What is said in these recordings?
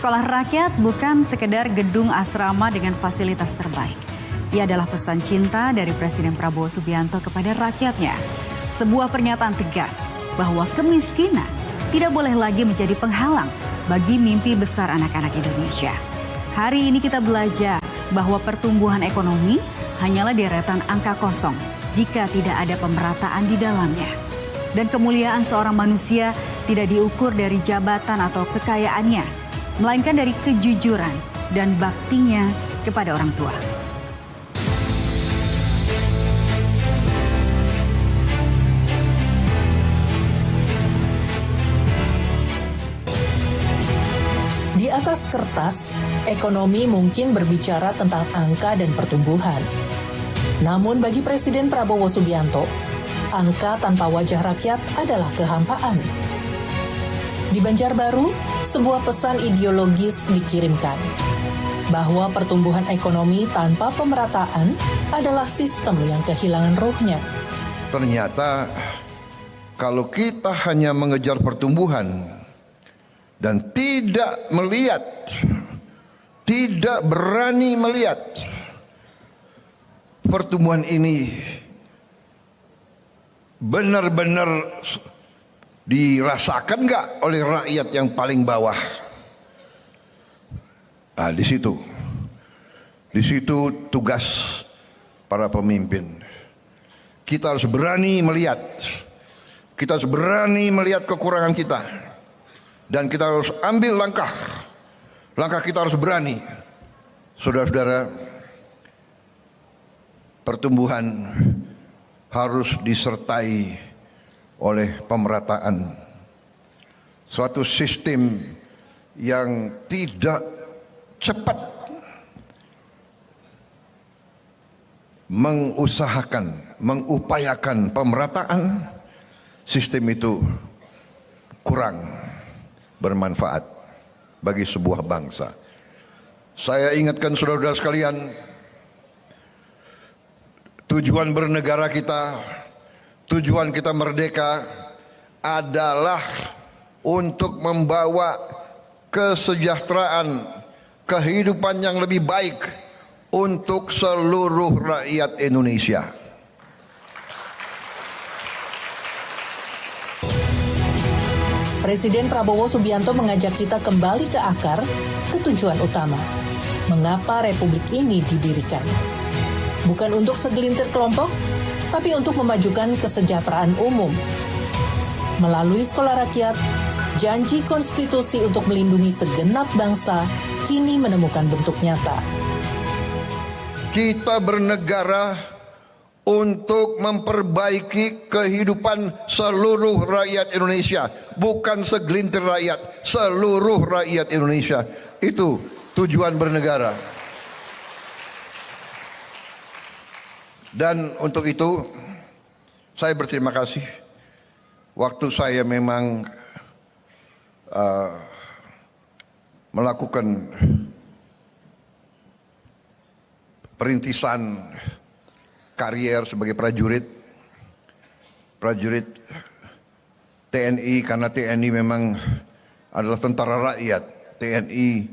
Sekolah rakyat bukan sekedar gedung asrama dengan fasilitas terbaik. Ia adalah pesan cinta dari Presiden Prabowo Subianto kepada rakyatnya. Sebuah pernyataan tegas bahwa kemiskinan tidak boleh lagi menjadi penghalang bagi mimpi besar anak-anak Indonesia. Hari ini kita belajar bahwa pertumbuhan ekonomi hanyalah deretan angka kosong jika tidak ada pemerataan di dalamnya. Dan kemuliaan seorang manusia tidak diukur dari jabatan atau kekayaannya, melainkan dari kejujuran dan baktinya kepada orang tua. Di atas kertas, ekonomi mungkin berbicara tentang angka dan pertumbuhan. Namun bagi Presiden Prabowo Subianto, angka tanpa wajah rakyat adalah kehampaan. Di Banjarbaru, sebuah pesan ideologis dikirimkan bahwa pertumbuhan ekonomi tanpa pemerataan adalah sistem yang kehilangan ruhnya. Ternyata kalau kita hanya mengejar pertumbuhan dan tidak melihat, tidak berani melihat pertumbuhan ini benar-benar dirasakan nggak oleh rakyat yang paling bawah. Nah, di situ tugas para pemimpin. Kita harus berani melihat, kita harus berani melihat kekurangan kita, dan kita harus ambil langkah. Langkah kita harus berani. Saudara-saudara, pertumbuhan harus disertai oleh pemerataan. Suatu sistem yang tidak cepat mengupayakan pemerataan, sistem itu kurang bermanfaat bagi sebuah bangsa. Saya ingatkan saudara-saudara sekalian, tujuan bernegara kita, tujuan kita merdeka adalah untuk membawa kesejahteraan, kehidupan yang lebih baik untuk seluruh rakyat Indonesia. Presiden Prabowo Subianto mengajak kita kembali ke akar, ke tujuan utama. Mengapa Republik ini didirikan? Bukan untuk segelintir kelompok, tapi untuk memajukan kesejahteraan umum. Melalui sekolah rakyat, janji konstitusi untuk melindungi segenap bangsa kini menemukan bentuk nyata. Kita bernegara untuk memperbaiki kehidupan seluruh rakyat Indonesia, bukan segelintir rakyat, seluruh rakyat Indonesia. Itu tujuan bernegara. Dan untuk itu saya berterima kasih. Waktu saya memang melakukan perintisan karier sebagai prajurit TNI, karena TNI memang adalah tentara rakyat. TNI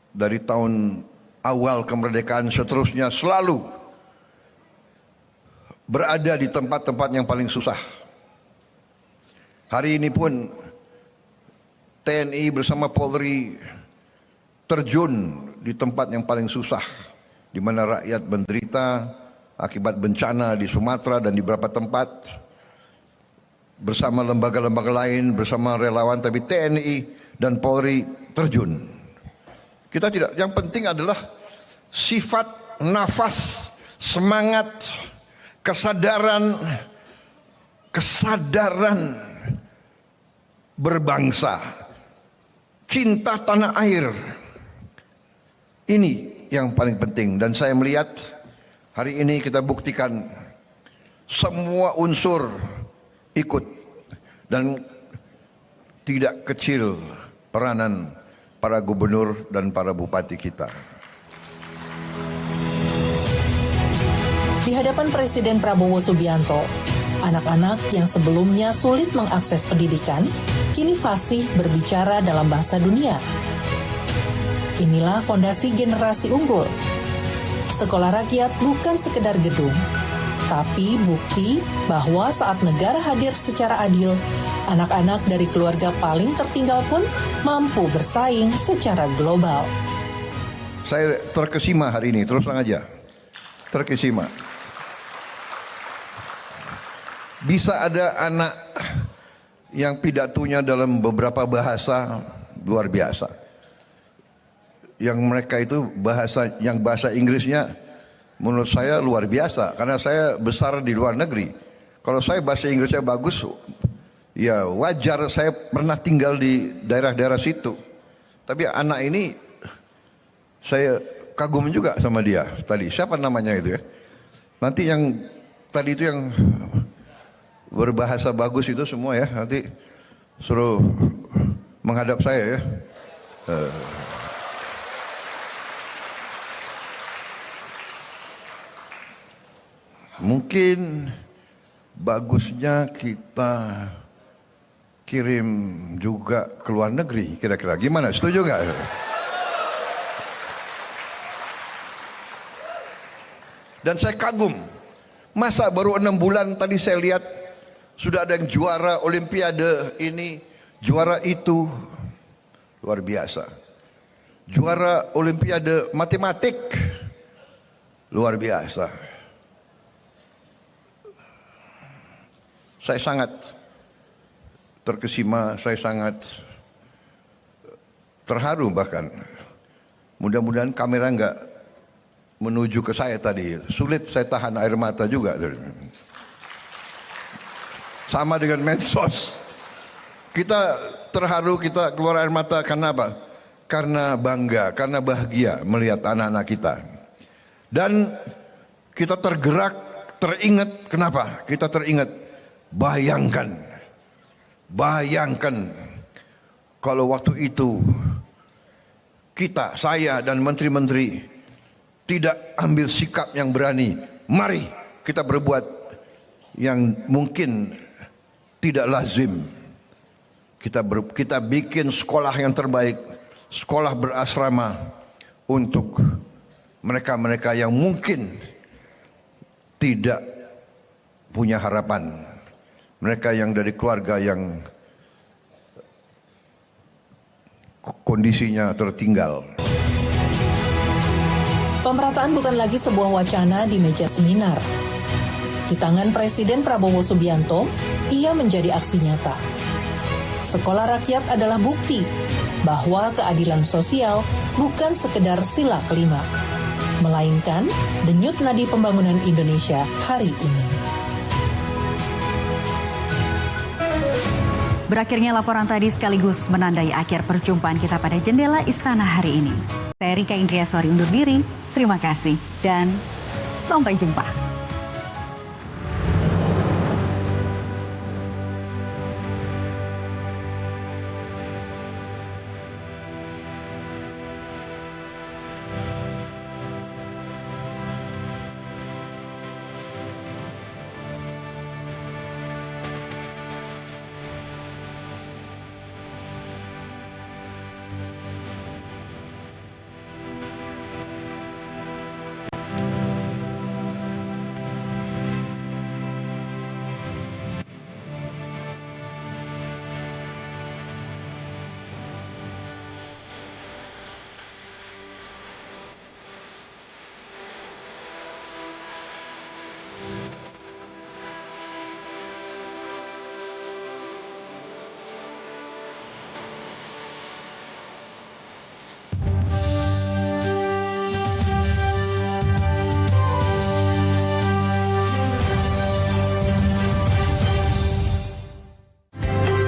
dari tahun awal kemerdekaan seterusnya selalu berada di tempat-tempat yang paling susah. Hari ini pun TNI bersama Polri terjun di tempat yang paling susah, di mana rakyat menderita akibat bencana di Sumatera dan di beberapa tempat, bersama lembaga-lembaga lain, bersama relawan, tapi TNI dan Polri terjun. Kita tidak, yang penting adalah sifat, nafas, semangat, kesadaran berbangsa, cinta tanah air. Ini yang paling penting, dan saya melihat hari ini kita buktikan semua unsur ikut, dan tidak kecil peranan para gubernur dan para bupati kita. Di hadapan Presiden Prabowo Subianto, anak-anak yang sebelumnya sulit mengakses pendidikan, kini fasih berbicara dalam bahasa dunia. Inilah fondasi generasi unggul. Sekolah rakyat bukan sekedar gedung, tapi bukti bahwa saat negara hadir secara adil, anak-anak dari keluarga paling tertinggal pun mampu bersaing secara global. Saya terkesima hari ini, terus terang aja. Terkesima. Bisa ada anak yang pidatonya dalam beberapa bahasa luar biasa. Yang mereka itu bahasa Inggrisnya menurut saya luar biasa. Karena saya besar di luar negeri. Kalau saya bahasa Inggrisnya bagus, ya wajar, saya pernah tinggal di daerah-daerah situ. Tapi anak ini saya kagum juga sama dia tadi. Siapa namanya itu ya? Nanti yang tadi itu yang berbahasa bagus itu semua ya. Nanti suruh menghadap saya ya. Mungkin bagusnya kita kirim juga ke luar negeri kira-kira. Gimana? Setuju nggak? Dan saya kagum. Masa baru 6 bulan tadi saya lihat sudah ada yang juara olimpiade ini, juara itu. Luar biasa. Juara olimpiade matematik. Luar biasa. Saya sangat terkesima, saya sangat terharu bahkan. Mudah-mudahan kamera enggak menuju ke saya tadi. Sulit saya tahan air mata juga. Sama dengan medsos. Kita terharu, kita keluar air mata karena apa? Karena bangga, karena bahagia melihat anak-anak kita. Dan kita tergerak, teringat. Kenapa? Kita teringat. Bayangkan kalau waktu itu kita, saya dan menteri-menteri tidak ambil sikap yang berani. Mari kita berbuat yang mungkin tidak lazim. Kita bikin sekolah yang terbaik, sekolah berasrama untuk mereka-mereka yang mungkin tidak punya harapan. Mereka yang dari keluarga yang kondisinya tertinggal. Pemerataan bukan lagi sebuah wacana di meja seminar. Di tangan Presiden Prabowo Subianto, ia menjadi aksi nyata. Sekolah rakyat adalah bukti bahwa keadilan sosial bukan sekedar sila kelima, melainkan denyut nadi pembangunan Indonesia hari ini. Berakhirnya laporan tadi sekaligus menandai akhir perjumpaan kita pada Jendela Istana hari ini. Saya Rika Indriaswari undur diri, terima kasih dan sampai jumpa.